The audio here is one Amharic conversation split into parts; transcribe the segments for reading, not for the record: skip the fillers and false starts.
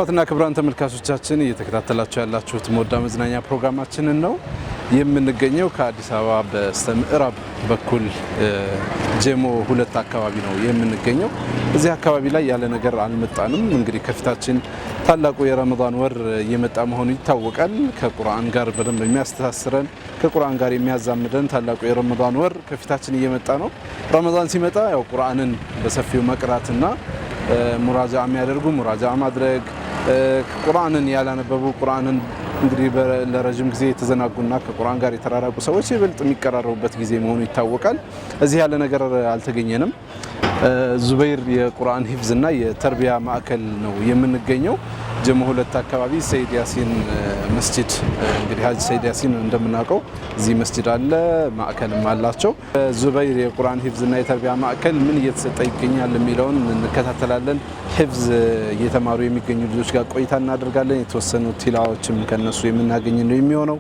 ክብራትና ክብራን ተመልካቾቻችን እየተከታተላችሁ ያላችሁት ሞዳ መዝናኛ ፕሮግራማችንን ነው። የምንገኘው ከአዲስ አበባ በስተምዕራብ በኩል ጀሞ 2 አካባቢ ነው የምንገኘው። እዚህ አካባቢ ላይ ያለ ነገር አልመጣንም። እንግዲህ ከፊታችን ታላቁ የረመዳን ወር እየመጣ መሆኑ ይታወቃል። ከቁርአን ጋር በደንብ የሚያስተሳስረን ከቁርአን ጋር የሚያዛምደን ታላቁ የረመዳን ወር ከፊታችን እየመጣ ነው። ረመዳን ሲመጣ ያው ቁርአንን በሰፊው መቅራትና ሙራጃዓ የሚያደርጉ ሙራጃዓ ማድረግ ቁርአንን ያላነበቡ ቁርአንን እንግዲህ ለረጅም ጊዜ የተዘናጉና ከቁርአን ጋር የተራራቁ ሰዎች ይበልጥ የሚቀራረቡበት ጊዜ መሆኑ ይታወቃል። እዚህ ያለ ነገር አልተገኘንም። ዙበይር የቁርአን ሂፍዝና የተርቢያ ማዕከል ነው የምንገኘው። ጀሞ 2 አካባቢ ሰይድ ያሲን መስጂድ እንግዲህ ሀጂ ሰይድ ያሲን እንደምናውቀው እዚህ መስጂድ አለ፣ ማዕከልም አላቸው። ዙበይር የቁርአን ሂፍዝና የተርቢያ ማዕከል ምን እየተሰጠ ይገኛል የሚለውን እንከታተላለን። ሂፍዝ እየተማሩ የሚገኙ ልጆች ጋር ቆይታ እናደርጋለን። የተወሰኑ ቲላዎችም ከነሱ የምናገኝ ነው የሚሆነው።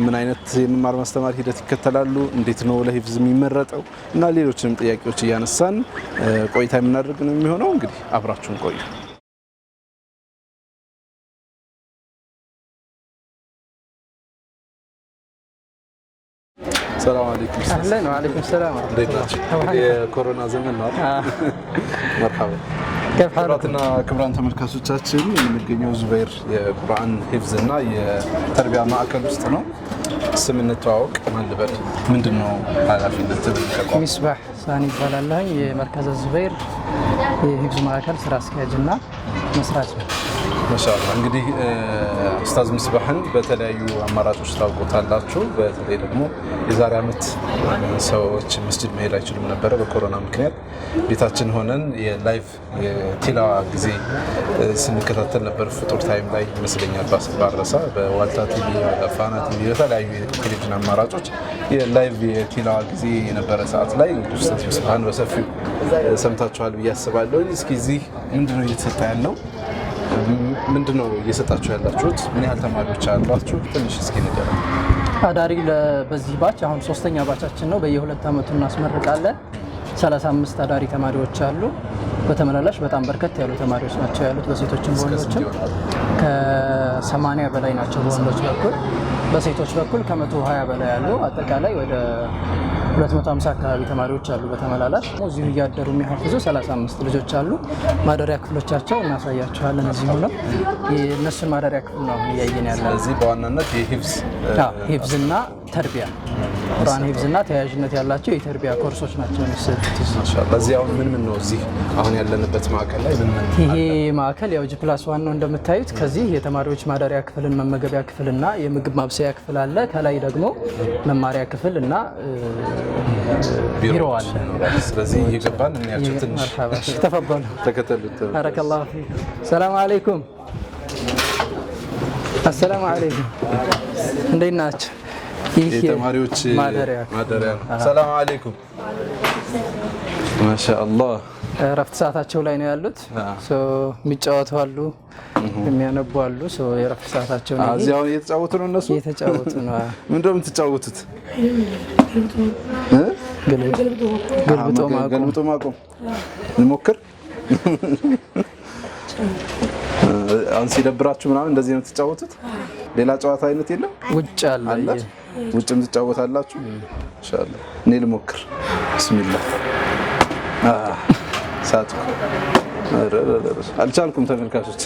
ምን አይነት የመማር ማስተማር ሂደት ይከተላሉ፣ እንዴት ነው ለሂፍዝ የሚመረጠው እና ሌሎችንም ጥያቄዎች እያነሳን ቆይታ የምናደርግ ነው የሚሆነው። እንግዲህ አብራችሁን ቆዩ። ሰላም አለይኩም። አህለን ወአለይኩም ሰላም ወራህመቱላህ። የኮሮና ዘመን ነው። መርሐባ ክብራትና ክብራን ተመልካቾቻችን የምንገኘው ዙበይር የቁርአን ሂፍዝና የተርቢያ ማዕከል ውስጥ ነው። ስም እንተዋወቅ። ማን ልበል? ምንድነው ኃላፊነት? ሚስባህ ሳኒ ይባላል። የመርከዘ ዙበይር የሂፍዝ ማዕከል ስራ አስኪያጅና መስራች ነው። ማሻአላ። እንግዲህ ኡስታዝ ሚስባህን በተለያዩ አማራጮች ታውቁታላችሁ። በተለይ ደግሞ የዛሬ ዓመት ሰዎች መስጂድ መሄድ አይችሉም ነበረ በኮሮና ምክንያት። ቤታችን ሆነን የላይቭ የቲላዋ ጊዜ ስንከታተል ነበር። ፍጡር ታይም ላይ ይመስለኛል ባረሳ በዋልታ ቲቪ፣ በፋና ቲቪ፣ በተለያዩ የቴሌቪዥን አማራጮች የላይቭ የቲላዋ ጊዜ የነበረ ሰዓት ላይ እንግዲህ ኡስታዝ ሚስባህን በሰፊው ሰምታችኋል ብዬ አስባለሁ። እስኪ እዚህ ምንድነው እየተሰጠ ያለው? ምንድነው እየሰጣችሁ ያላችሁት? ምን ያህል ተማሪዎች አሏችሁ? ትንሽ እስኪ ንገረን። አዳሪ በዚህ ባች አሁን 3ኛ ባቻችን ነው። በየ2 ዓመቱ እናስመርቃለን። 35 አዳሪ ተማሪዎች አሉ። በተመላላሽ በጣም በርከት ያሉ ተማሪዎች ናቸው ያሉት፣ በሴቶችም በወንዶችም ከ80 በላይ ናቸው በወንዶች በኩል። በሴቶች በኩል ከ120 በላይ ያሉ፣ አጠቃላይ ወደ 250 አካባቢ ተማሪዎች አሉ በተመላላሽ። እዚሁ እያደሩ የሚሐፍዙ 35 ልጆች አሉ። ማደሪያ ክፍሎቻቸው እናሳያቸዋለን። እዚህ ሆነው የእነሱን ማደሪያ ክፍል ነው እያየን ያለ። ስለዚህ በዋናነት ሂፍዝና ተርቢያ ቁርአን ሂፍዝና ተያያዥነት ያላቸው የተርቢያ ኮርሶች ናቸው የሚሰጡት። ማሻአላህ። እዚህ አሁን ምን ነው እዚህ አሁን ያለንበት ማዕከል ላይ ምን ይሄ ማዕከል ያው ጂ+1 ነው እንደምታዩት። ከዚህ የተማሪዎች ማደሪያ ክፍልን መመገቢያ ክፍልና የምግብ ማብሰያ ክፍል አለ። ከላይ ደግሞ መማሪያ ክፍል እና ቢሮ አለ። ስለዚህ እየገባን እናያቸው ትንሽ። ተፈضሉ ተከተሉት። ባረከላሁ ፊክ። ሰላም አለይኩም። አሰላሙ አለይኩም። እንዴት ናችሁ? ይህ የተማሪዎች ማደሪያ ነው። ሰላም አለይኩም። ማሻአላህ። እረፍት ሰዓታቸው ላይ ነው ያሉት። የሚጫወቱ አሉ፣ የሚያነቡ አሉ። የእረፍት ሰዓታቸው ነው። እዚህ አሁን እየተጫወቱ ነው። እነሱ እየተጫወቱ ነው። ምንድነው የምትጫወቱት? ገልብጦ ማቆም እንሞክር። አሁን ሲደብራችሁ ምናምን እንደዚህ ነው የምትጫወቱት? ሌላ ጨዋታ አይነት የለም? ውጭ አለ። ውጭም ትጫወታላችሁ? ኢንሻአላህ። እኔ ልሞክር። ቢስሚላህ። ሳትኩ አልቻልኩም። ተመልካቾች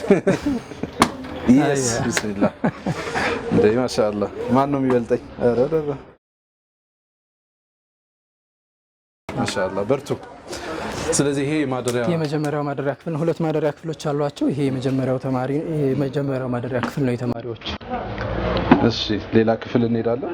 ይስ ቢስሚላህ። እንዴ ማሻአላህ። ማን ነው የሚበልጠኝ? ማሻአላህ። በርቱ። ስለዚህ ይሄ የመጀመሪያው ማደሪያ ክፍል ነው። 2 ማደሪያ ክፍሎች አሏቸው። ይሄ የመጀመሪያው ማደሪያ ክፍል ነው የተማሪዎች። እሺ፣ ሌላ ክፍል እንሄዳለን።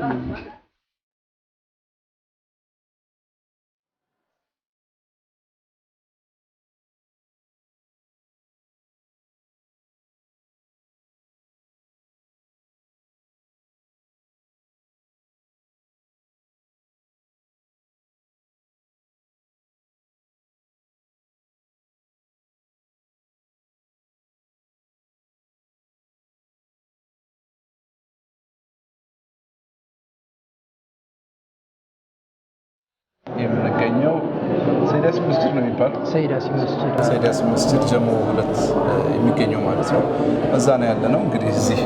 የምንገኘው ሰይድ ያሲን መስጂድ ነው የሚባለው። ሰይድ ያሲን መስጂድ ጀሞ 2 የሚገኘው ማለት ነው። እዛ ነው ያለ ነው። እንግዲህ እዚህ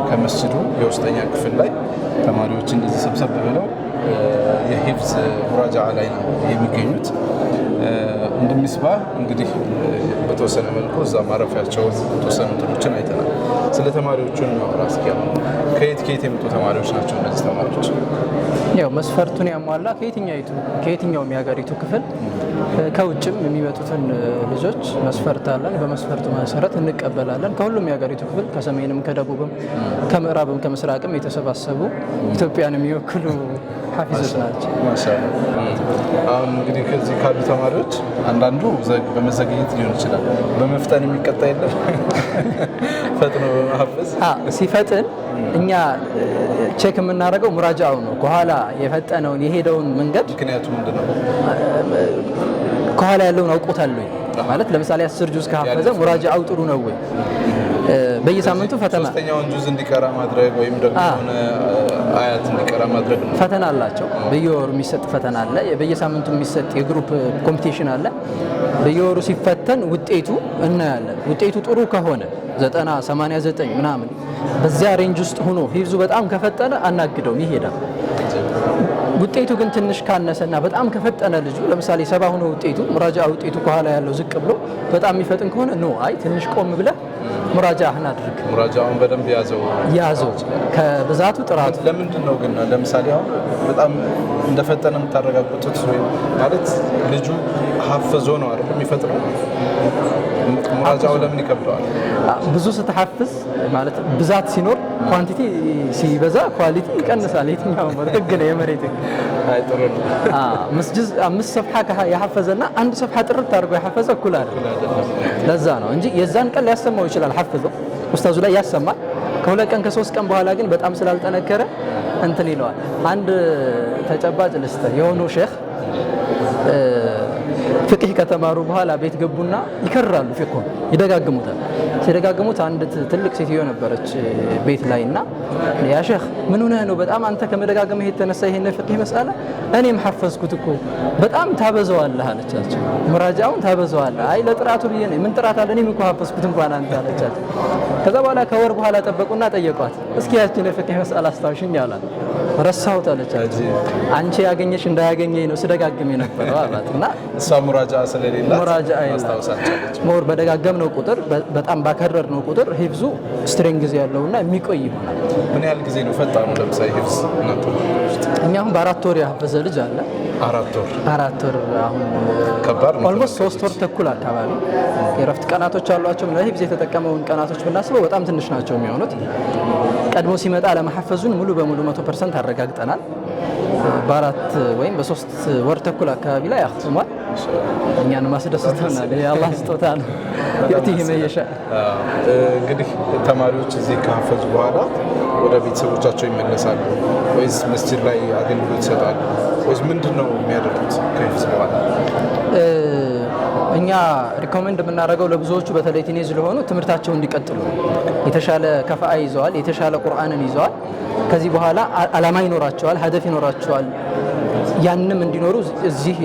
ከመስጂዱ የውስጠኛ ክፍል ላይ ተማሪዎች እንደዚህ ሰብሰብ ብለው የሂፍዝ ሙራጃዓ ላይ ነው የሚገኙት። እንደሚስባህ እንግዲህ በተወሰነ መልኩ እዛ ማረፊያቸው የተወሰኑ እንትኖችን አይተናል። ስለ ተማሪዎቹ እናወራ እስኪ። ከየት የመጡ ተማሪዎች ናቸው እነዚህ ተማሪዎች? ያው መስፈርቱን ያሟላ ከየትኛውም የሀገሪቱ ክፍል ከውጭም የሚመጡትን ልጆች መስፈርት አለን። በመስፈርቱ መሰረት እንቀበላለን። ከሁሉም የሀገሪቱ ክፍል ከሰሜንም፣ ከደቡብም፣ ከምዕራብም ከምስራቅም የተሰባሰቡ ኢትዮጵያን የሚወክሉ ሐፊዞች ናቸው። አሁን እንግዲህ ከዚህ ካሉ ተማሪዎች አንዳንዱ በመዘግየት ሊሆን ይችላል። በመፍጠን የሚቀጣ የለም? ፈጥኖ በማሐፈዝ ሲፈጥን እኛ ቼክ የምናደርገው ሙራጃው ነው። ከኋላ የፈጠነውን የሄደውን መንገድ ምክንያቱ ምንድን ነው? ከኋላ ያለውን አውቆታል ወይ ማለት ለምሳሌ 10 ጁዝ ከሐፈዘ ሙራጃው ጥሩ ነው ወይ? በየሳምንቱ ፈተና ሶስተኛውን ጁዝ እንዲቀራ ማድረግ ወይም ደግሞ ሆነ አያት እንዲቀራ ማድረግ ነው። ፈተና አላቸው። በየወሩ የሚሰጥ ፈተና አለ። በየሳምንቱ የሚሰጥ የግሩፕ ኮምፒቲሽን አለ። በየወሩ ሲፈተን ውጤቱ እናያለን። ውጤቱ ጥሩ ከሆነ 90 89 ምናምን በዚያ ሬንጅ ውስጥ ሆኖ ሂፍዙ በጣም ከፈጠነ አናግደውም፣ ይሄዳል። ውጤቱ ግን ትንሽ ካነሰና በጣም ከፈጠነ ልጁ ለምሳሌ 70 ሆኖ ውጤቱ ሙራጃ ውጤቱ ከኋላ ያለው ዝቅ ብሎ በጣም የሚፈጥን ከሆነ ትንሽ ቆም ብለህ ሙራጃህን አድርግ። ሙራጃውን በደንብ ያዘው ከብዛቱ ጥራቱ። ለምንድን ነው ግን ለምሳሌ አሁን በጣም እንደፈጠነ የምታረጋግጡት? ማለት ልጁ ሐፍዞ ነው አይደል የሚፈጥነው? ሙራጃው ለምን ይከብደዋል? ብዙ ስትሐፍዝ ማለት ብዛት ሲኖር ኳንቲቲ ሲበዛ ኳሊቲ ይቀንሳል። የትኛው ህግ ነው? የመሬት ህግ። አይ ጥሩ ነው። መስጂድ 5 ሰፍሐ ያሐፈዘና 1 ሰፍሐ ጥርት አድርጎ ያሐፈዘ እኩል አይደለም። ለዛ ነው እንጂ የዛን ቀን ሊያሰማው ይችላል። ሐፍዞ ኡስታዙ ላይ ያሰማል። ከ2 ቀን ከ3 ቀን በኋላ ግን በጣም ስላልጠነከረ እንትን ይለዋል። አንድ ተጨባጭ ልስተ የሆኑ ሼህ ፍቅህ ከተማሩ በኋላ ቤት ገቡና ይከራሉ። ፍቅሁን ይደጋግሙታል። ሲደጋግሙት አንድ ትልቅ ሴትዮ ነበረች ቤት ላይና ያ ሼህ ምን ሆነህ ነው በጣም አንተ ከመደጋገምህ የተነሳ ይሄን ፍቅህ መስአላ እኔም ሐፈዝኩት እኮ በጣም ታበዛዋለህ አለቻቸው። ሙራጃውን ታበዛዋለህ። አይ ለጥራቱ ብዬ ነው። ምን ጥራት አለ? እኔም እኮ ሐፈዝኩት እንኳን አንተ አለቻቸው። ከዛ በኋላ ከወር በኋላ ጠበቁና ጠየቋት። እስኪ ያችን ፍቅህ መስአላ አስታውሽኝ አላት። ረሳሁት አለቻቸው። አንቺ ያገኘሽ እንዳያገኘኝ ነው ስደጋግም የነበረው አላትና እሷ ሙራጃ ስለሌላት አስታውሳለች። ሞር በደጋገምነው ቁጥር በጣም ባከረርነው ቁጥር ሂፍዙ ስትሬንግዝ ያለውና የሚቆይ ይሆናል። ምን ያህል ጊዜ ነው ፈጣኑ? ለምሳሌ ሂፍዝ እናንተ እኛ አሁን በ4 ወር ያሐፈዘ ልጅ አለ። 4 ወር አሁን ከባድ ነው። ኦልሞስት 3 ወር ተኩል አካባቢ የረፍት ቀናቶች አሏቸው። ለሂፍዝ የተጠቀመውን ቀናቶች ብናስበው በጣም ትንሽ ናቸው የሚሆኑት። ቀድሞ ሲመጣ ለመሐፈዙን ሙሉ በሙሉ 100% አረጋግጠናል። በ4 ወይም በ3 ወር ተኩል አካባቢ ላይ አኽትሟል። እኛን ማስደሰተናል። የአላህ ስጦታ ነው። ይእቲህ መየሻ። እንግዲህ ተማሪዎች እዚህ ከሐፈዙ በኋላ ወደ ቤተሰቦቻቸው ይመለሳሉ ወይስ መስጂድ ላይ አገልግሎት ይሰጣሉ ወይስ ምንድነው የሚያደርጉት ከሂፍዝ በኋላ? እኛ ሪኮመንድ የምናደርገው ለብዙዎቹ በተለይ ቲኔጅ ለሆኑ ትምህርታቸውን እንዲቀጥሉ የተሻለ ከፋአ ይዘዋል፣ የተሻለ ቁርአንን ይዘዋል። ከዚህ በኋላ አላማ ይኖራቸዋል፣ ሀደፍ ይኖራቸዋል። ያንንም እንዲኖሩ እዚህ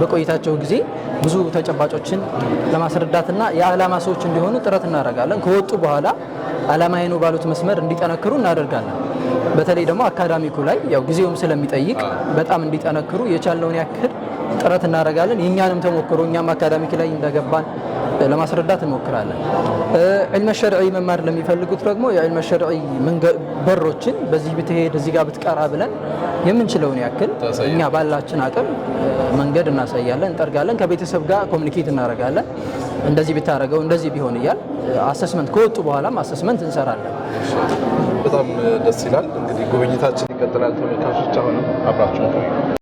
በቆይታቸው ጊዜ ብዙ ተጨባጮችን ለማስረዳትና የዓላማ ሰዎች እንዲሆኑ ጥረት እናደርጋለን። ከወጡ በኋላ ዓላማዬ ነው ባሉት መስመር እንዲጠነክሩ እናደርጋለን። በተለይ ደግሞ አካዳሚኩ ላይ ያው ጊዜውም ስለሚጠይቅ በጣም እንዲጠነክሩ የቻልነውን ያክል ጥረት እናደርጋለን። የኛንም ተሞክሮ እኛም አካዳሚክ ላይ እንደገባን ለማስረዳት እንሞክራለን። ዒልመ ሸርዒ መማር ለሚፈልጉት ደግሞ የዒልመ ሸርዒ በሮችን በዚህ ብትሄድ እዚህ ጋር ብትቀራ ብለን የምንችለውን ያክል እኛ ባላችን አቅም መንገድ እናሳያለን፣ እንጠርጋለን። ከቤተሰብ ጋር ኮሚኒኬት እናደርጋለን። እንደዚህ ብታደርገው እንደዚህ ቢሆን እያል አሰስመንት ከወጡ በኋላም አሰስመንት እንሰራለን። በጣም ደስ ይላል። እንግዲህ ጉብኝታችን ይቀጥላል። ተመልካቾች አሁንም አብራችሁን ቆዩ።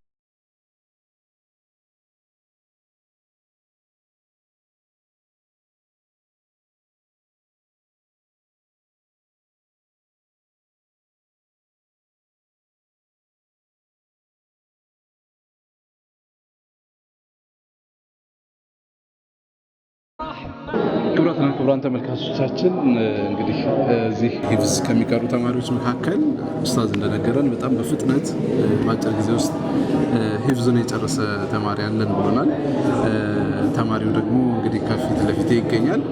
ክቡራን ተመልካቾቻችን እንግዲህ እዚህ ሂፍዝ ከሚቀሩ ተማሪዎች መካከል ኡስታዝ እንደነገረን በጣም በፍጥነት በአጭር ጊዜ ውስጥ ሂፍዝን የጨረሰ ተማሪ አለን ብሎናል። ተማሪው ደግሞ እንግዲህ ከፊት ለፊት ይገኛል።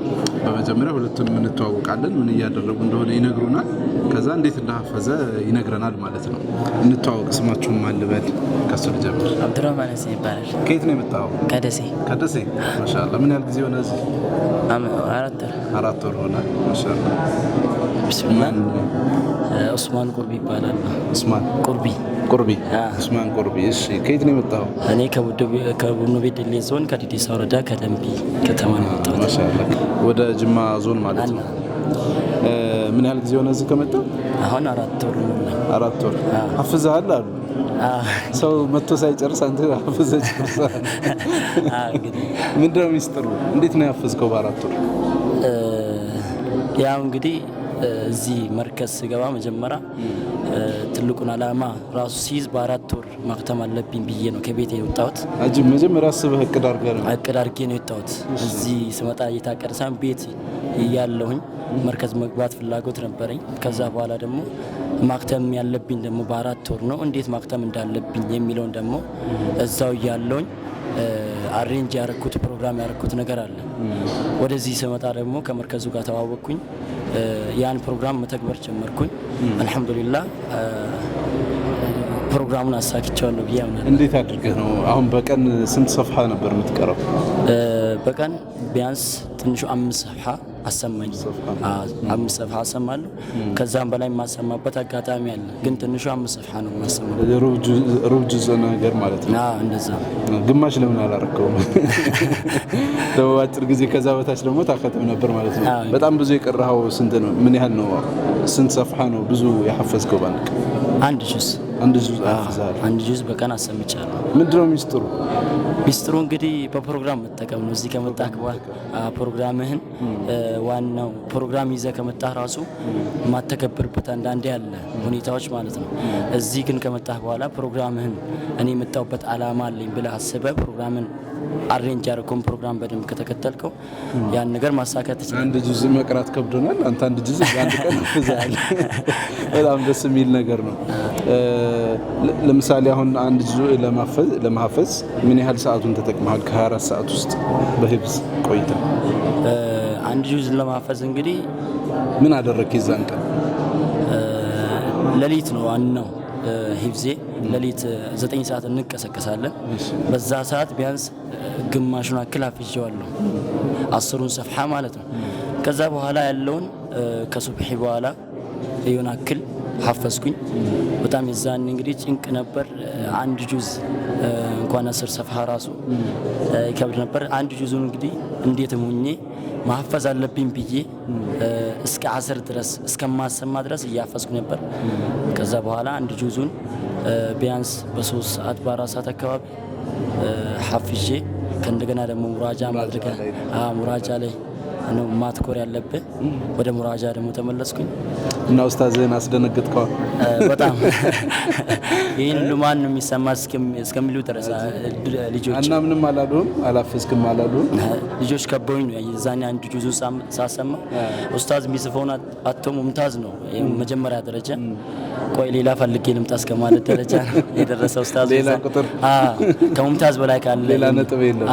በመጀመሪያ ሁለቱንም እንተዋወቃለን፣ ምን እያደረጉ እንደሆነ ይነግሩናል። ከዛ እንዴት እንደሐፈዘ ይነግረናል ማለት ነው። እንተዋወቅ። ስማችሁን ማን ልበል? ከሱ ልጀምር። አብዱራህማን ይባላል። ከየት ነው የመጣው? ከደሴ። ከደሴ። ማሻአላህ። ምን ያህል ጊዜ ሆነ እዚህ? 4 ወር ሆነ። ማሻአላህ። ቢስሚላህ። ኡስማን ቁርቢ ይባላል። ኡስማን ቁርቢ። ኡስማን ቁርቢ። እሺ፣ ከየት ነው የመጣው? እኔ ከቡኖ ቤደሌ ዞን ከዲዲሳ ወረዳ ከደንቢ ከተማ ነው የመጣሁት። ማሻአላህ። ወደ ጅማ ዞን ማለት ነው። ምን ያህል ጊዜ ሆነ እዚህ ከመጣ? አሁን 4 ወር ነው። 4 ወር። ሐፍዘሃል አሉ ሰው መጥቶ ሳይጨርስ አንተ ሐፍዘህ ጨርሰሃል። ምንድነው ሚስጥሩ? እንዴት ነው ያፈዝከው በ4 ወር? ያው እንግዲህ እዚህ መርከዝ ስገባ መጀመሪያ ትልቁን አላማ ራሱ ሲይዝ በ4 ወር ማክተም አለብኝ ብዬ ነው ከቤት የወጣሁት። አጅብ። መጀመሪያ አስበህ እቅድ አድርጌ ነው የወጣሁት። እዚህ ስመጣ እየታቀደሳን ቤት እያለሁኝ መርከዝ መግባት ፍላጎት ነበረኝ። ከዛ በኋላ ደግሞ ማክተም ያለብኝ ደግሞ በ4 ወር ነው። እንዴት ማክተም እንዳለብኝ የሚለውን ደግሞ እዛው እያለሁኝ አሬንጅ ያረኩት ፕሮግራም ያረኩት ነገር አለ። ወደዚህ ስመጣ ደግሞ ከመርከዙ ጋር ተዋወቅኩኝ። ያን ፕሮግራም መተግበር ጀመርኩኝ። አልহামዱሊላህ ፕሮግራሙን አሳክቻለሁ ብዬ አምናለሁ። እንዴት አድርገህ ነው? አሁን በቀን ስንት ሰፍሃ ነበር የምትቀረው? በቀን ቢያንስ ትንሹ 5 ሰፍሃ አሰማኝ። 5 ሰፍሃ አሰማለሁ። ከዛም በላይ የማሰማበት አጋጣሚ አለ፣ ግን ትንሹ 5 ሰፍሃ ነው የማሰማው። ሩብ ጁዝ ነገር ማለት ነው። እንደዛ። ግማሽ ለምን አላረከውም? ደግሞ አጭር ጊዜ ከዛ በታች ደግሞ ታከተም ነበር ማለት ነው። በጣም ብዙ የቀረኸው ስንት ነው? ምን ያህል ነው? ስንት ሰፍሃ ነው ብዙ የሐፈዝከው ባንክ? አንድ ጁዝ አፍዛል። አንድ ጁዝ በቀን አሰምቻለሁ። ምንድነው ሚስጥሩ? ሚስጥሩ እንግዲህ በፕሮግራም መጠቀም ነው። እዚህ ከመጣህ ፕሮግራምህን ዋናው ፕሮግራም ይዘህ ከመጣህ ራሱ ማተከብርበት አንዳንዴ ያለ ሁኔታዎች ማለት ነው። እዚህ ግን ከመጣህ በኋላ ፕሮግራምህን እኔ የመጣሁበት አላማ አለኝ ብለህ አስበህ ፕሮግራምን አሬንጅ ያደረገውን ፕሮግራም በደንብ ከተከተልከው ያን ነገር ማሳካት ትችላለህ። አንድ ጁዝ መቅራት ከብዶናል። አንተ አንድ ጁዝ በአንድ ቀን አፍዛል። በጣም ደስ የሚል ነገር ነው። ለምሳሌ አሁን አንድ ጁዝ ለማሐፈዝ ምን ያህል ሰዓቱን ተጠቅመሃል? ከ24 ሰዓት ውስጥ በሂፍዝ ቆይታ አንድ ጁዝ ለማሐፈዝ እንግዲህ ምን አደረክ? የዛን ቀን ሌሊት ነው ዋናው ሂፍዜ። ሌሊት 9 ሰዓት እንቀሰቀሳለን። በዛ ሰዓት ቢያንስ ግማሹን አክል አፍዤዋለሁ፣ 10ሩን ሰፍሃ ማለት ነው። ከዛ በኋላ ያለውን ከሱብሒ በኋላ የሆነ አክል ሐፈዝኩኝ። በጣም የዛን እንግዲህ ጭንቅ ነበር። አንድ ጁዝ እንኳን 10 ሰፍሃ ራሱ ይከብድ ነበር። አንድ ጁዙን እንግዲህ እንዴት ሆኜ ማሐፈዝ አለብኝ ብዬ እስከ 10 ድረስ እስከማሰማ ድረስ እያፈዝኩ ነበር። ከዛ በኋላ አንድ ጁዙን ቢያንስ በ3 ሰዓት በ4 ሰዓት አካባቢ ሐፍዤ ከእንደገና ደግሞ ሙራጃ ማድረግ ሙራጃ ላይ ነው ማትኮር ያለብህ። ወደ ሙራጃ ደግሞ ተመለስኩኝ እና ኡስታዝህን አስደነገጥከው? በጣም ይሄን ለማን ነው የሚሰማ እስከሚሉ ድረስ ልጆች እና ምንም አላሉም፣ አላፈዝክም አላሉም። ልጆች ከበውኝ ነው የዛኔ አንድ ጁዙ ሳሰማ ኡስታዝ የሚጽፈውን አቶ ሙምታዝ ነው የመጀመሪያ ደረጃ። ቆይ ሌላ ፈልጌ ልምጣ እስከማለት ደረጃ የደረሰው ኡስታዝ። ሌላ ቁጥር ከሙምታዝ በላይ ካለ ሌላ ነጥብ የለም።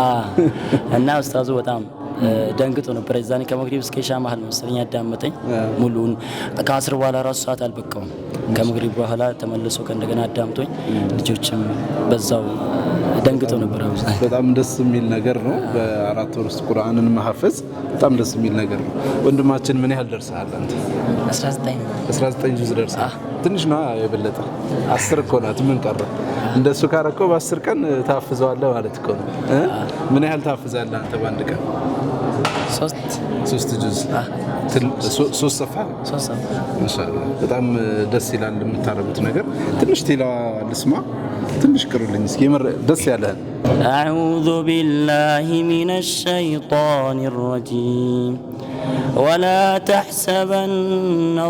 እና ኡስታዙ በጣም ደንግጦ ነበር። የዛኔ ከመግሪብ እስከ ኢሻ መሀል ነው መሰለኝ ያዳመጠኝ ሙሉውን። ከ10 በኋላ ራሱ ሰዓት አልበቃውም። ከመግሪብ በኋላ ተመልሶ ከእንደገና አዳምጦኝ ልጆችም በዛው ደንግጦ ነበር። በጣም ደስ የሚል ነገር ነው። በ4 ወር ውስጥ ቁርአንን ማሐፈዝ በጣም ደስ የሚል ነገር ነው። ወንድማችን ምን ያህል ደርሰሃል አንተ? 19 ጁዝ ደርሰሃል። ትንሽ ነው የበለጠ 10 እኮ ናት። ምን ቀረ? እንደሱ ካረከው በ10 ቀን ታፍዘዋለህ ማለት እኮ ነው። ምን ያህል ታፍዛለህ አንተ በአንድ ቀን? 3 ጁዝ 3 ሰፋ ማሻአላህ። በጣም ደስ ይላል የምታረጉት ነገር። ትንሽ ቲላዋ ልስማ፣ ትንሽ ቅሩልኝ እስኪ ደስ ያለህን። አዑዙ ቢላሂ ሚነሽ ሸይጣኒር ረጂም ولا تحسبن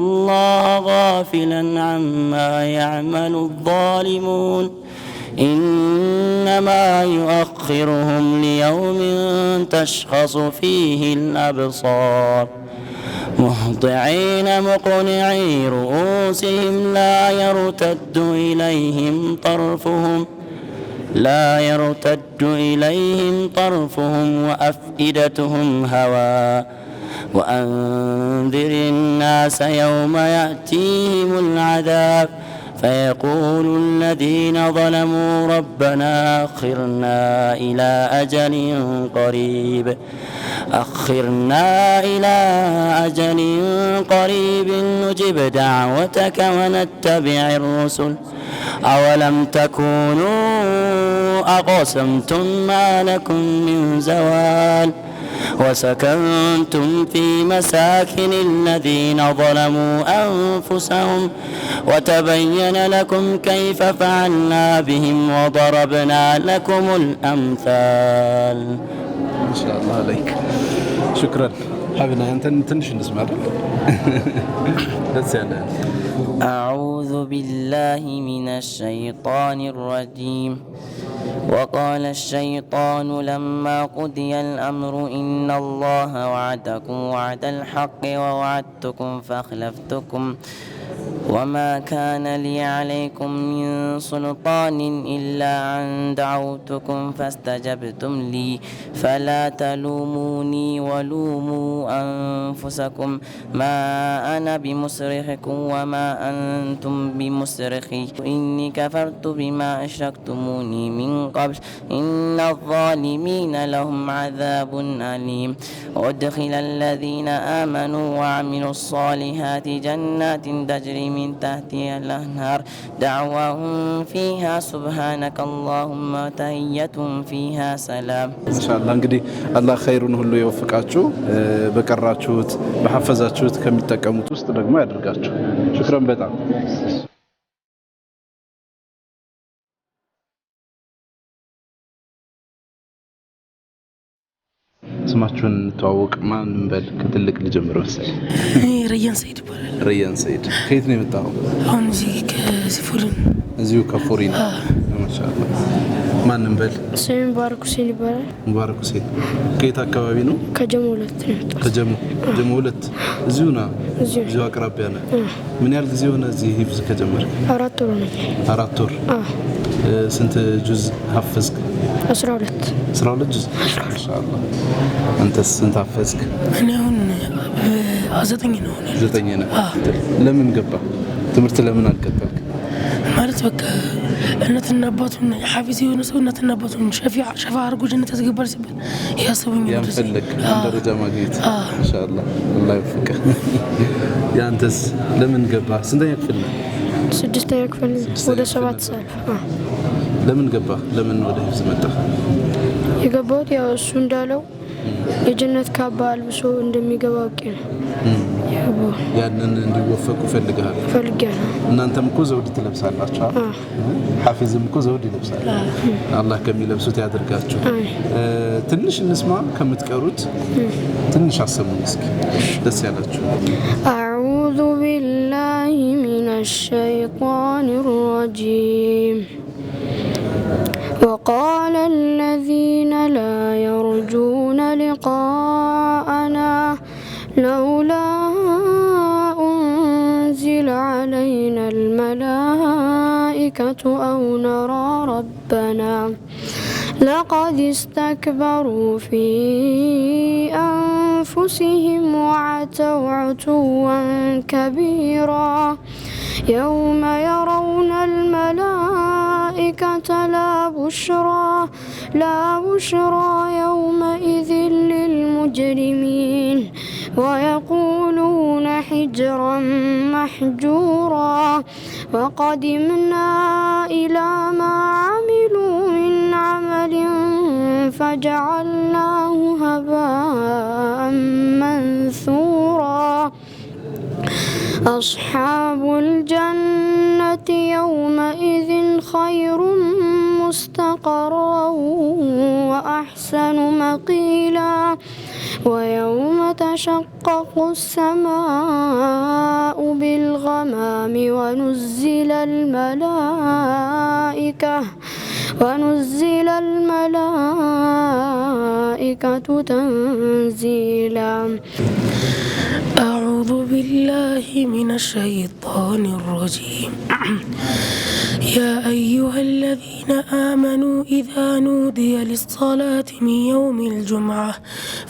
الله غافلا عما يعمل الظالمون إنما يؤخرهم ليوم تشخص فيه الأبصار مهطعين مقنعي رؤوسهم لا يرتد إليهم طرفهم وأفئدتهم هواء وأنذر الناس يوم يأتيهم العذاب فيقول الذين ظلموا ربنا أخرنا إلى أجل قريب نجب دعوتك ونتبع الرسل أولم تكونوا أقسمتم ما لكم من زوال وسكنتم في مساكن الذين ظلموا أنفسهم وتبين لكم كيف فعلنا بهم وضربنا لكم الأمثال. ما شاء الله عليك. شكرا. حابنا أنت تنش نسمع أعوذ بالله من الشيطان الرجيم. وقال الشيطان لما قضي الأمر إن الله وعدكم وعد الحق ووعدتكم فأخلفتكم وما كان لي عليكم من سلطان إلا أن دعوتكم فاستجبتم لي فلا تلوموني ولوموا أنفسكم ما أنا بمصرخكم وما أنتم بمصرخي إني كفرت بما أشركتموني من قبل إن الظالمين لهم عذاب أليم. وادخل الذين آمنوا وعملوا الصالحات جنات تجري من تحتها الأنهار دعواهم فيها سبحانك اللهم تحيتهم فيها سلام. إن شاء الله እንግዲህ አላህ ኸይሩን ሁሉ ይወፍቃችሁ በቀራችሁት በሐፈዛችሁት ከሚጠቀሙት ውስጥ ደግሞ ያድርጋችሁ። ሽክራን በጣም ስማችሁን ተዋወቅ ማን እንበል ከትልቅ ልጀምር መሰለኝ ረያን ሰይድ ይባላል ረያን ሰይድ ከየት ነው የመጣው አሁን እዚህ ከሲፎሪን እዚሁ ከፎሪን ማሻአላህ ማን እንበል ስሜ ሙባረክ ሁሴን ይባላል ሙባረክ ሁሴን ከየት አካባቢ ነው ከጀሞ ሁለት ከጀሞ ሁለት እዚሁ ነው እዚሁ አቅራቢያ ነው ምን ያህል ጊዜ ሆነ እዚህ ሂፍዝ ከጀመረ 4 ወር ነው 4 ወር ስንት ጁዝ ሐፈዝክ 12 ጁዝ ማሻአላህ አንተስ ስንት ሐፈዝክ እኔ አሁን 9 ነው ለምን ገባ ትምህርት ለምን አልቀጠልክ ማለት በቃ እናትና አባቱን ሐፊዝ የሆነ ሰው እናትና አባቱን ሸፋ አርጎ ጀነት ያስገባል ሲባል ያሰቡኝ ነው ያፈልክ ደረጃ ማግኘት ማሻአላህ አላህ ይወፍቅህ ያንተስ ለምን ገባ ስንተኛ ክፍል ነው 6ኛ ክፍል ወደ 7 ሰዓት ለምን ገባ ለምን ወደ ሂፍዝ መጣ የገባሁት ያው እሱ እንዳለው የጀነት ካባ አልብሶ እንደሚገባ አውቄ ነው ያንን እንዲወፈቁ ፈልጋለሁ እናንተም እኮ ዘውድ ትለብሳላችሁ ሐፊዝም እኮ ዘውድ ይለብሳል አላህ ከሚለብሱት ያድርጋችሁ ትንሽ እንስማ ከምትቀሩት ትንሽ አሰሙን እስኪ ደስ ያላችሁ أعوذ بالله من الشيطان الرجيم وقال الذين لا يرجون لقاءنا لولا أنزل علينا الملائكة أو نرى ربنا لقد استكبروا في أنفسهم وعتوا عتوا كبيرا يوم يرون الملائكة لا بشرى يومئذ للمجرمين ويقولون حجرا محجورا وقدمنا إلى ما عملوا من عمل فجعلناه هباء منثورا أصحاب الجنة يومئذ خير مستقرا وأحسن مقيلا ويوم تشقق السماء بالغمام ونزل الملائكة تنزيلا. أعوذ بالله من الشيطان الرجيم. يا أيها الذين آمنوا إذا نودي للصلاة من يوم الجمعة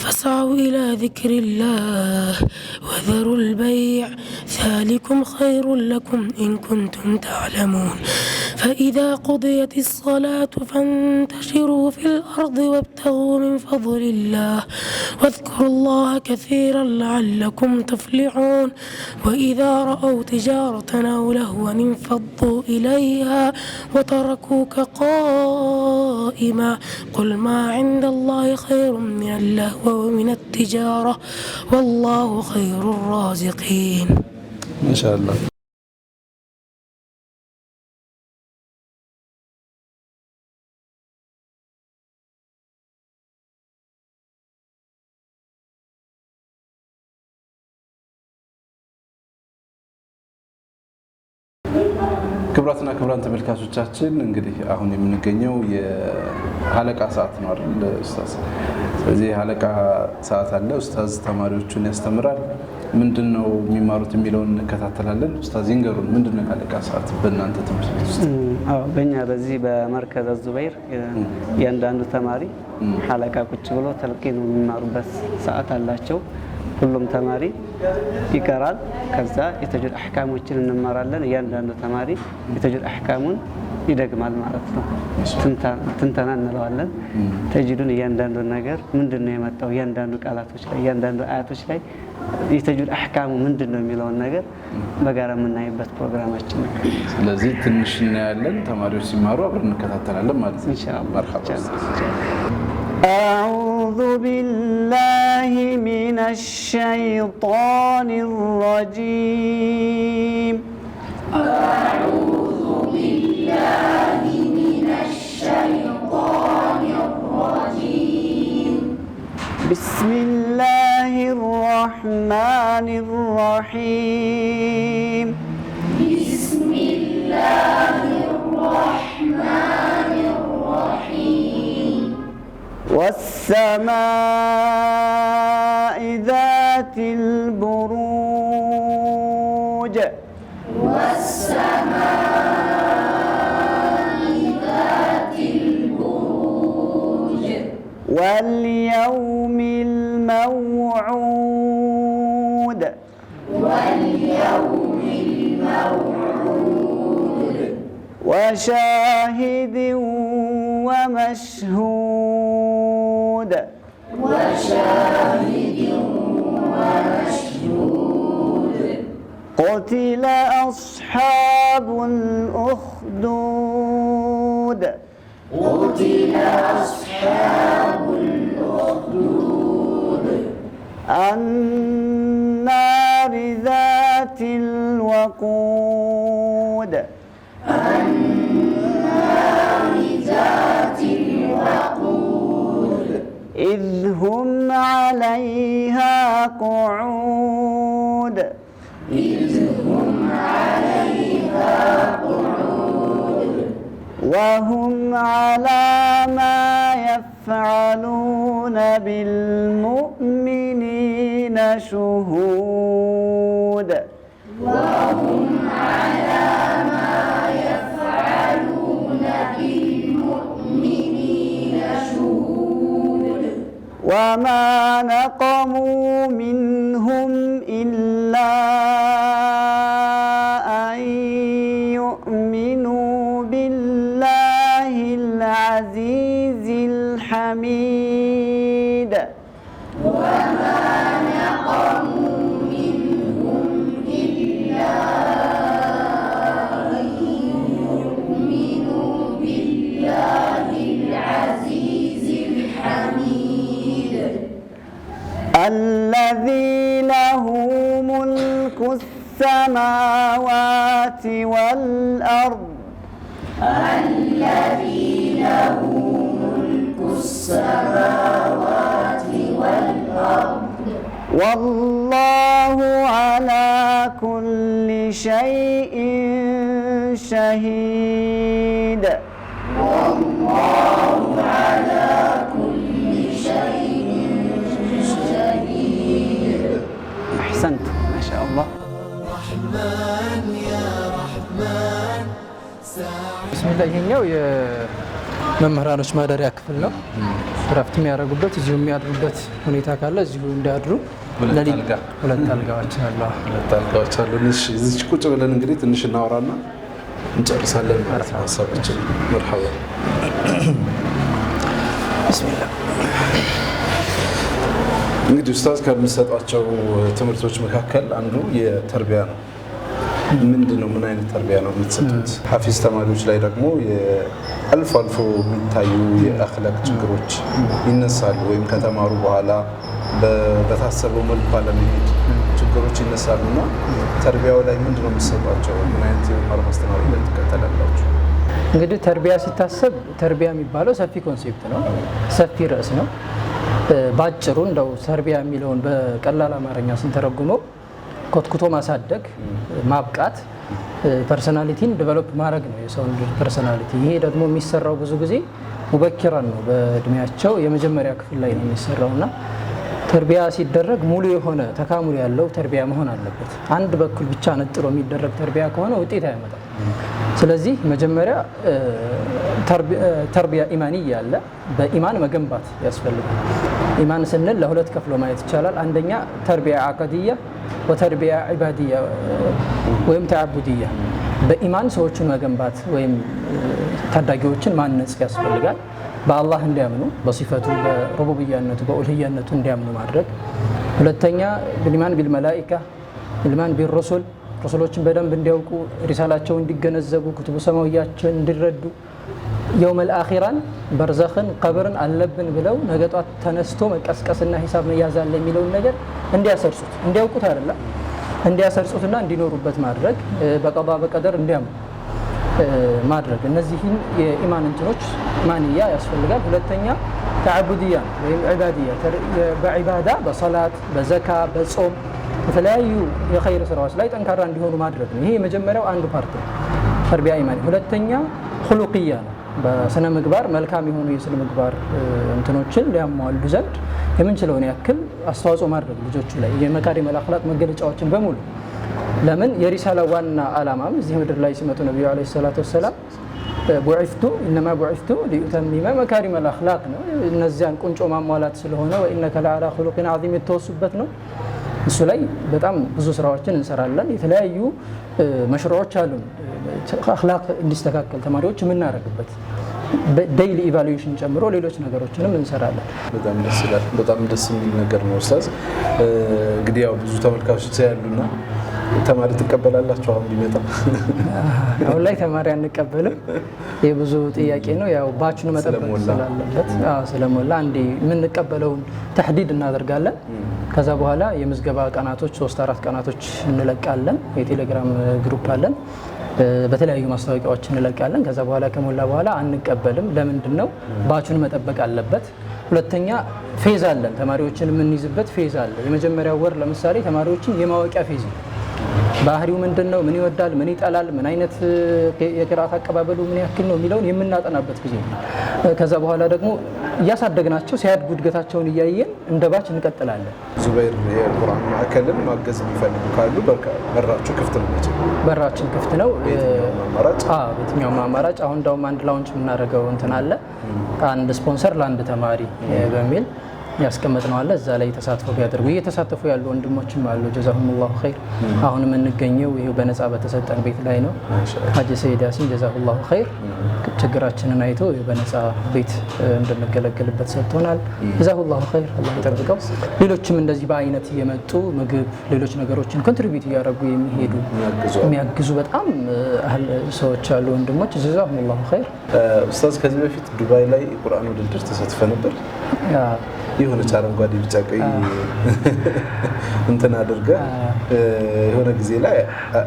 فاسعوا إلى ذكر الله وذروا البيع ذلكم خير لكم إن كنتم تعلمون. فإذا قضيت الصلاة فانتشروا في الأرض وابتغوا من فضل الله واذكروا الله كثيرا لعلكم تفلحون. وإذا رأوا تجارة أو لهوا انفضوا إليها وتركوك قائما قل ما عند الله خير من اللهو ومن التجارة والله خير الرازقين. ما شاء الله. ክብራትና ክብራን ተመልካቾቻችን እንግዲህ አሁን የምንገኘው የሐለቃ ሰዓት ነው አይደል ኡስታዝ? ስለዚህ የሐለቃ ሰዓት አለ። ኡስታዝ ተማሪዎቹን ያስተምራል። ምንድነው የሚማሩት የሚለውን እንከታተላለን። ኡስታዝ ይንገሩን፣ ምንድነው የሐለቃ ሰዓት በእናንተ ትምህርት ቤት ውስጥ? በእኛ በዚህ በመርከዝ ዙበይር ያንዳንዱ ተማሪ ሐለቃ ቁጭ ብሎ ተልቂን የሚማሩበት ሰዓት አላቸው። ሁሉም ተማሪ ይቀራል። ከዛ የተጅዊድ አህካሞችን እንማራለን። እያንዳንዱ ተማሪ የተጅዊድ አህካሙን ይደግማል ማለት ነው። ትንተና እንለዋለን። ተጅዊዱን እያንዳንዱ ነገር ምንድነው የመጣው እያንዳንዱ ቃላቶች ላይ እያንዳንዱ አያቶች ላይ የተጅዊድ አህካሙ ምንድነው የሚለውን ነገር በጋራ የምናይበት ፕሮግራማችን ነው። ስለዚህ ትንሽ እናያለን፣ ተማሪዎች ሲማሩ አብረን እንከታተላለን ማለት ነው ኢንሻአላህ። መርሐባ። أعوذ بالله من الشيطان الرجيم. أعوذ بالله من الشيطان الرجيم. بسم الله الرحمن الرحيم. بسم الله الرحمن الرحيم. والسماء ذات البروج. والسماء ذات البروج. واليوم الموعود. واليوم الموعود. وشاهد ومشهود. وشاهد ومشهود. قتل أصحاب الأخدود. قتل أصحاب الأخدود. النار ذات الوقود. النار ذات الوقود. إذ هم عليها قعود. إذ هم عليها قعود. وهم على ما يفعلون بالمؤمنين شهود. وهم على ما يفعلون بالمؤمنين شهود. وما نقموا منهم إلا أن يؤمنوا بالله العزيز الحميد. وما نقموا منهم إلا أن يؤمنوا بالله العزيز الحميد الذي له ملك السماوات والأرض. الذي له ملك السماوات والأرض والله على كل شيء شهيد والله على كل شيء شهيد أحسنت ما شاء الله ቢስሚላህ ይሄኛው የመምህራኖች ማደሪያ ክፍል ነው። እረፍት የሚያደርጉበት እዚሁ የሚያድሩበት ሁኔታ ካለ እዚሁ እንዲያድሩ ሁለት አልጋዎች አሉ። ሁለት አልጋዎች አሉ። እዚህ ቁጭ ብለን እንግዲህ ትንሽ እናወራና እንጨርሳለን ማለት ነው ሀሳባችን። መርሐባ ቢስሚላህ። እንግዲህ ኡስታዝ ከምትሰጧቸው ትምህርቶች መካከል አንዱ የተርቢያ ነው። ምንድነው? ምን አይነት ተርቢያ ነው የምትሰጡት? ሐፊዝ ተማሪዎች ላይ ደግሞ አልፎ አልፎ የሚታዩ የአኽላቅ ችግሮች ይነሳሉ፣ ወይም ከተማሩ በኋላ በታሰበው መልኩ አለመሄድ ችግሮች ይነሳሉና ተርቢያው ላይ ምንድነው የምትሰጧቸው? ምን አይነት የመማር ማስተማር ሂደት ትከተላላችሁ? እንግዲህ ተርቢያ ሲታሰብ ተርቢያ የሚባለው ሰፊ ኮንሴፕት ነው፣ ሰፊ ርዕስ ነው። ባጭሩ እንደው ተርቢያ የሚለውን በቀላል አማርኛ ስንተረጉመው ኮትኩቶ ማሳደግ፣ ማብቃት፣ ፐርሰናሊቲን ዲቨሎፕ ማድረግ ነው የሰውን ፐርሰናሊቲ። ይሄ ደግሞ የሚሰራው ብዙ ጊዜ ሙበኪራን ነው፣ በእድሜያቸው የመጀመሪያ ክፍል ላይ ነው የሚሰራውና ተርቢያ ሲደረግ ሙሉ የሆነ ተካሙል ያለው ተርቢያ መሆን አለበት። አንድ በኩል ብቻ ነጥሎ የሚደረግ ተርቢያ ከሆነ ውጤት አያመጣም። ስለዚህ መጀመሪያ ተርቢያ ኢማንያ አለ፣ በኢማን መገንባት ያስፈልጋል። ኢማን ስንል ለሁለት ከፍሎ ማየት ይቻላል። አንደኛ ተርቢያ አቀድያ ወተርቢያ ዒባድያ ወይም ተዓቡድያ። በኢማን ሰዎችን መገንባት ወይም ታዳጊዎችን ማነጽ ያስፈልጋል። በአላህ እንዲያምኑ በሲፈቱ በሩቡብያነቱ በኡልህያነቱ እንዲያምኑ ማድረግ። ሁለተኛ ኢማን ቢልመላኢካ ኢማን ቢሩሱል፣ ረሱሎችን በደንብ እንዲያውቁ ሪሳላቸውን እንዲገነዘቡ ኩቱቡ ሰማዊያቸውን እንዲረዱ የውመል አኺራን በርዘኽን ቀብርን አለብን ብለው ነገ ጧት ተነስቶ መቀስቀስና ሂሳብ መያዝ አለ የሚለውን ነገር እንዲያሰርጹት እንዲያውቁት አይደለም እንዲያሰርጹትና እንዲኖሩበት ማድረግ፣ በቀዷ በቀደር እንዲያምኑ ማድረግ። እነዚህን የኢማን እንትኖች ኢማንያ ያስፈልጋል። ሁለተኛ ተዓቡድያ ወይም ዒባድያ፣ በዒባዳ በሰላት በዘካ በጾም የተለያዩ የኸይር ስራዎች ላይ ጠንካራ እንዲሆኑ ማድረግ ነው። ይሄ የመጀመሪያው አንዱ ፓርት ነው ተርቢያ ኢማን። ሁለተኛ ሁሉቅያ ነው። በስነ ምግባር መልካም የሆኑ የስነ ምግባር እንትኖችን ሊያሟሉ ዘንድ የምንችለውን ያክል አስተዋጽኦ ማድረግ ልጆቹ ላይ የመካሪመል አኽላቅ መገለጫዎችን በሙሉ። ለምን የሪሳላ ዋና ዓላማም እዚህ ምድር ላይ ሲመጡ ነቢዩ ዓለይሂ ሰላቱ ወሰላም ቡዒፍቱ ኢነማ ቡዒፍቱ ሊኡተሚመ መካሪመል አኽላቅ ነው። እነዚያን ቁንጮ ማሟላት ስለሆነ ወኢነከ ለዓላ ኹሉቂን ዐዚም የተወሱበት ነው። እሱ ላይ በጣም ብዙ ስራዎችን እንሰራለን። የተለያዩ መሽሩዖች አሉን አኽላቅ እንዲስተካከል ተማሪዎች የምናደርግበት ዴይሊ ኢቫሉዌሽን ጨምሮ ሌሎች ነገሮችንም እንሰራለን። በጣም ደስ ይላል። በጣም ደስ የሚል ነገር ነው ኡስታዝ። እንግዲህ ያው ብዙ ተመልካቾች ያሉና ተማሪ ትቀበላላችሁ? አሁን ቢመጣ አሁን ላይ ተማሪ አንቀበልም። የብዙ ጥያቄ ነው። ያው ባቹን መጠበቅ ስላለበት ስለሞላ አንዴ የምንቀበለውን ተህዲድ እናደርጋለን። ከዛ በኋላ የምዝገባ ቀናቶች 3-4 ቀናቶች እንለቃለን። የቴሌግራም ግሩፕ አለን፣ በተለያዩ ማስታወቂያዎች እንለቃለን። ከዛ በኋላ ከሞላ በኋላ አንቀበልም። ለምንድን ነው? ባቹን መጠበቅ አለበት። ሁለተኛ ፌዝ አለን፣ ተማሪዎችን የምንይዝበት ፌዝ አለ። የመጀመሪያው ወር ለምሳሌ ተማሪዎችን የማወቂያ ፌዝ ነው። ባህሪው ምንድን ነው? ምን ይወዳል? ምን ይጠላል? ምን አይነት የቅርአት አቀባበሉ ምን ያክል ነው የሚለውን የምናጠናበት ጊዜ ነው። ከዛ በኋላ ደግሞ እያሳደግናቸው ሲያድጉ እድገታቸውን እያየን እንደ ባች እንቀጥላለን። ዙበይር የቁርአን ማዕከልን ማገዝ የሚፈልጉ ካሉ በራችሁ ክፍት ነው? በራችን ክፍት ነው። በየትኛውም አማራጭ። አሁን እንዳውም አንድ ላውንች የምናደርገው እንትን አለ፣ አንድ ስፖንሰር ለአንድ ተማሪ በሚል ያስቀመጥነው አለ። እዛ ላይ ተሳትፎ ቢያደርጉ እየተሳተፉ ያሉ ወንድሞችም አሉ። ጀዛሁሙላሁ ኸይር። አሁን የምንገኘው ይሄው በነፃ በተሰጠን ቤት ላይ ነው። ሀጂ ሰይድ ያሲን ጀዛሁላሁ ኸይር ችግራችንን አይቶ በነፃ ቤት እንድንገለገልበት ሰጥቶናል። ጀዛሁላሁ ኸይር፣ አላህ ይጠብቀው። ሌሎችም እንደዚህ በአይነት እየመጡ ምግብ፣ ሌሎች ነገሮችን ኮንትሪቢዩት እያደረጉ የሚሄዱ የሚያግዙ በጣም ሰዎች አሉ፣ ወንድሞች። ጀዛሁሙላሁ ኸይር። ኡስታዝ ከዚህ በፊት ዱባይ ላይ ቁርአን ውድድር ተሳትፈ ነበር? የሆነች አረንጓዴ ቢጫ ቀይ እንትን አድርገህ የሆነ ጊዜ ላይ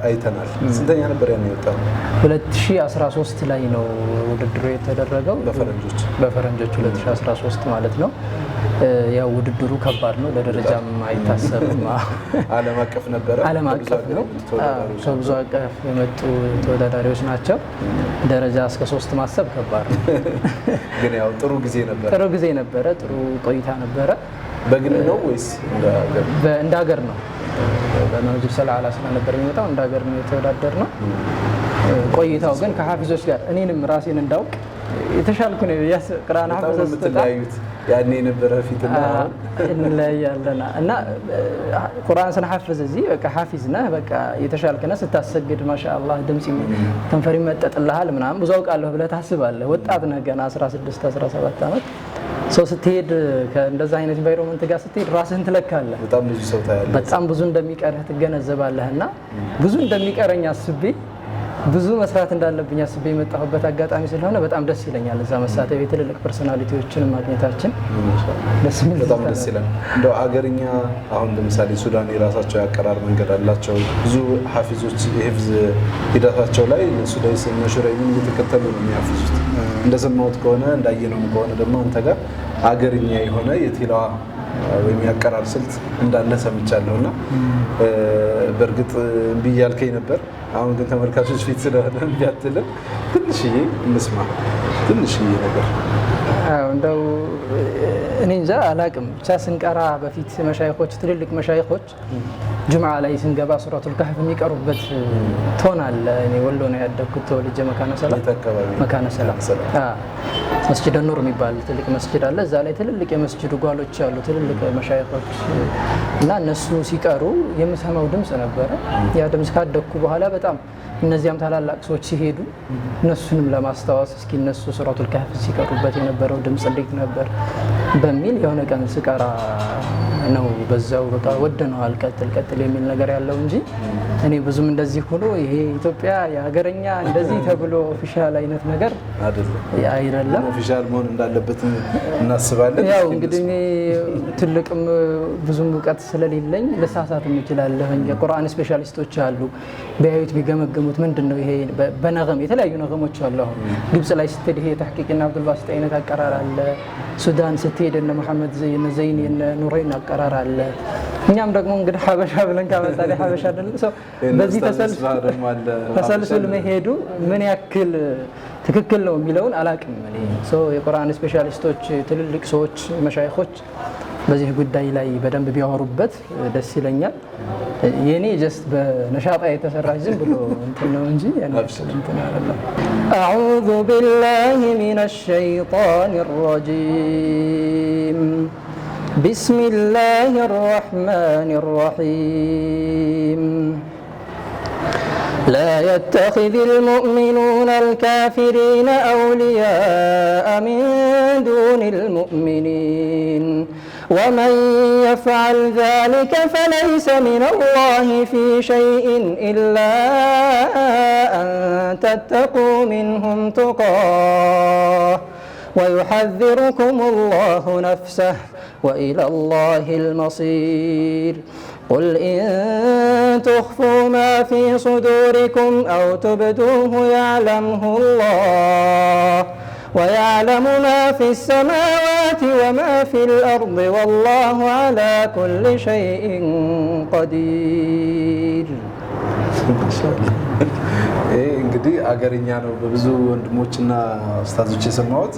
አይተናል። ስንተኛ ነበር ያን የወጣው? 2013 ላይ ነው ውድድሩ የተደረገው በፈረንጆች 2013 ማለት ነው። ያው ውድድሩ ከባድ ነው፣ ለደረጃም አይታሰብም። ዓለም አቀፍ ነበረ። ዓለም አቀፍ ነው። ከብዙ አቀፍ የመጡ ተወዳዳሪዎች ናቸው። ደረጃ እስከ 3 ማሰብ ከባድ ነው። ግን ያው ጥሩ ጊዜ ነበረ። ጥሩ ቆይታ ነበረ። በግል ነው ወይስ እንደ ሀገር ነው? በመንዙር ሰላላ ስለነበር የሚመጣው እንደ ሀገር ነው የተወዳደር ነው። ቆይታው ግን ከሐፊዞች ጋር እኔንም ራሴን እንዳውቅ የተሻልኩ ነው። ቁርአን ሐፊዝ ስትታዩት ያኔ የነበረ ፊትና እንለያያለን እና ቁርአን ስንሐፍዝ እዚህ በቃ ሐፊዝ ነህ፣ በቃ የተሻልክ ነህ። ስታሰግድ ማሻአላህ ድምጽ ከንፈር ይመጠጥልሃል ምናምን ብዙ አውቃለሁ ብለህ ታስባለህ። ወጣት ነህ ገና 16 17 ዓመት ሰው ስትሄድ ከእንደዛ አይነት ኢንቫይሮንመንት ጋር ስትሄድ ራስህን ትለካለህ። በጣም ብዙ ሰው ታያለህ። በጣም ብዙ እንደሚቀርህ ትገነዘባለህ። እና ብዙ እንደሚቀረኝ አስቤ ብዙ መስራት እንዳለብኝ አስቤ የመጣሁበት አጋጣሚ ስለሆነ በጣም ደስ ይለኛል። እዛ መሳተፍ የትልልቅ ፐርሶናሊቲዎችን ማግኘታችን በጣም ደስ ይላል። እንደው አገርኛ አሁን ለምሳሌ ሱዳን የራሳቸው ያቀራር መንገድ አላቸው። ብዙ ሐፊዞች የሂፍዝ ሂደታቸው ላይ ሱዳይስ እና ሹራይምን እየተከተሉ ነው የሚያፍዙት። እንደሰማሁት ከሆነ እንዳየነው ከሆነ ደግሞ አንተ ጋር አገርኛ የሆነ የቲላዋ ወይም ያቀራር ስልት እንዳለ ሰምቻለሁና በእርግጥ እምቢ እያልከኝ ነበር። አሁን ግን ተመልካቾች ፊት ስለሆነ እምቢ አትልም። ትንሽዬ እንስማ፣ ትንሽዬ ነገር እንደው እኔ እንጃ አላቅም። ብቻ ስንቀራ በፊት መሻይኾች ትልልቅ መሻይኾች ጁምዓ ላይ ስንገባ ሱረቱል ካህፍ የሚቀሩበት ቶን አለ። እኔ ወሎ ነው ያደግኩት ተወልጄ መካነ ሰላም መስጂድ ኑር የሚባል ትልቅ መስጂድ አለ። እዛ ላይ ትልልቅ የመስጂድ ጓሎች አሉ፣ ትልልቅ መሻይኾች እና እነሱ ሲቀሩ የምሰማው ድምጽ ነበረ። ያ ድምጽ ካደግኩ በኋላ በጣም እነዚያም ታላላቅ ሰዎች ሲሄዱ እነሱንም ለማስታወስ እስኪ እነሱ ሱረቱል ካህፍ ሲቀሩበት የነበረው ድምጽ እንዴት ነበር በሚል የሆነ ቀን ስቀራ ነው በዛው በቃ ወደነዋል ቀጥል የሚል ነገር ያለው እንጂ እኔ ብዙም እንደዚህ ሆኖ ይሄ ኢትዮጵያ የሀገረኛ እንደዚህ ተብሎ ኦፊሻል አይነት ነገር አይደለም። ኦፊሻል መሆን እንዳለበት እናስባለን። ያው እንግዲህ እኔ ትልቅም ብዙም እውቀት ስለሌለኝ ልሳሳትም እችላለሁ። የቁርአን ስፔሻሊስቶች አሉ ቢያዩት ቢገመገሙት ምንድነው ይሄ በነገም የተለያዩ ነገሞች አሉ። አሁን ግብጽ ላይ ስትሄድ ይሄ ተሕቂቅና አብዱል ባሲጥ አይነት አቀራር አለ። ሱዳን ስትሄድ እነ መሐመድ ዘይን እነ ኑረይን አቀራር አለ። እኛም ደግሞ እንግዲህ ሀበሻ ብለን ካመጣን ሀበሻ አይደለም ሰው በዚህ ተሰልስል መሄዱ ምን ያክል ትክክል ነው የሚለውን አላቅም። እኔ ሰው የቁርአን ስፔሻሊስቶች ትልልቅ ሰዎች መሻይኾች በዚህ ጉዳይ ላይ በደንብ ቢያወሩበት ደስ ይለኛል። የኔ ጀስት በነሻጣ የተሰራ ዝም ብሎ እንትን ነው እንጂ እንትን አይደለም። አዑዙ ቢላሂ ሚነሽ ሸይጣኒር ረጂም بسم الله الرحمن الرحيم لا يتخذ المؤمنون الكافرين أولياء من دون المؤمنين ومن يفعل ذلك فليس من الله في شيء إلا أن تتقوا منهم تقاه ويحذركم الله نفسه وإلى الله المصير قل إن تخفوا ما في صدوركم أو تبدوه يعلمه الله ويعلم ما في السماوات وما في الأرض والله على كل شيء قدير እንግዲህ አገርኛ ነው በብዙ ወንድሞችና ኡስታዞች የሰማሁት።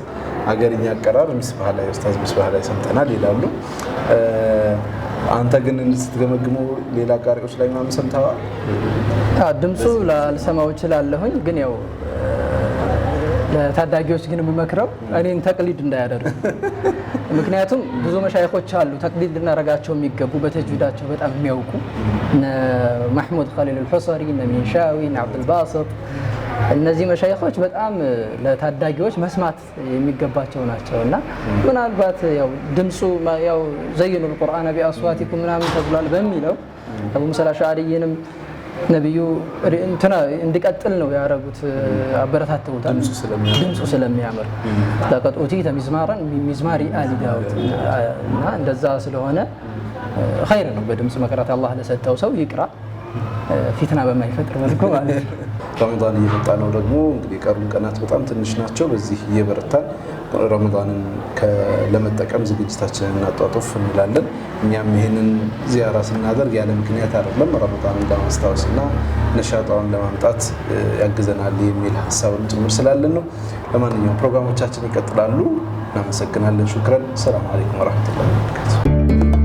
አገርኛ አቀራር ሚስባህ ላይ ኡስታዝ ሚስባህ ላይ ሰምተናል ይላሉ። አንተ ግን ስትገመግመው ሌላ ቃሪዎች ላይ ምናምን ሰምተዋል? ድምፁ ላልሰማው እችላለሁኝ፣ ግን ያው ለታዳጊዎች ግን የምመክረው እኔን ተቅሊድ እንዳያደርጉ። ምክንያቱም ብዙ መሻይኾች አሉ ተቅሊድ ልናረጋቸው የሚገቡ በተጅዊዳቸው በጣም የሚያውቁ እነ ማህሙድ ኸሊል አልሑሰሪ እነ ሚንሻዊ እነ አብዱል ባሲጥ እነዚህ መሻይኾች በጣም ለታዳጊዎች መስማት የሚገባቸው ናቸው እና ምናልባት ያው ድምፁ ያው ዘይኑል ቁርአን ቢአስዋቲኩም ምናምን ተብሏል በሚለው አቡ ሙሳ አልአሽዓሪንም ነብዩ እንትና እንዲቀጥል ነው ያደረጉት አበረታተውታል ድምፁ ስለሚያምር ለቀጥ ኡቲተ ሚዝማራን ሚዝማሪ አሊ ዳውድ እና እንደዛ ስለሆነ ኸይር ነው በድምጽ መቅራት አላህ ለሰጠው ሰው ይቅራ ፊትና በማይፈጥር መልኩ ማለት ነው ረመዳን እየመጣ ነው ደግሞ እንግዲህ ቀሩን ቀናት በጣም ትንሽ ናቸው በዚህ እየበረታን ረመዳንን ለመጠቀም ዝግጅታችንን እናጧጡፍ እንላለን እኛም ይሄንን ዚያራ ስናደርግ ያለ ምክንያት አይደለም ረመዳንን ለማስታወስና ነሻጣውን ለማምጣት ያግዘናል የሚል ሐሳብም ጭምር ስላለን ነው ለማንኛውም ፕሮግራሞቻችን ይቀጥላሉ እናመሰግናለን ሹክራን ሰላም አለይኩም ወራህመቱላሂ ወበረካቱ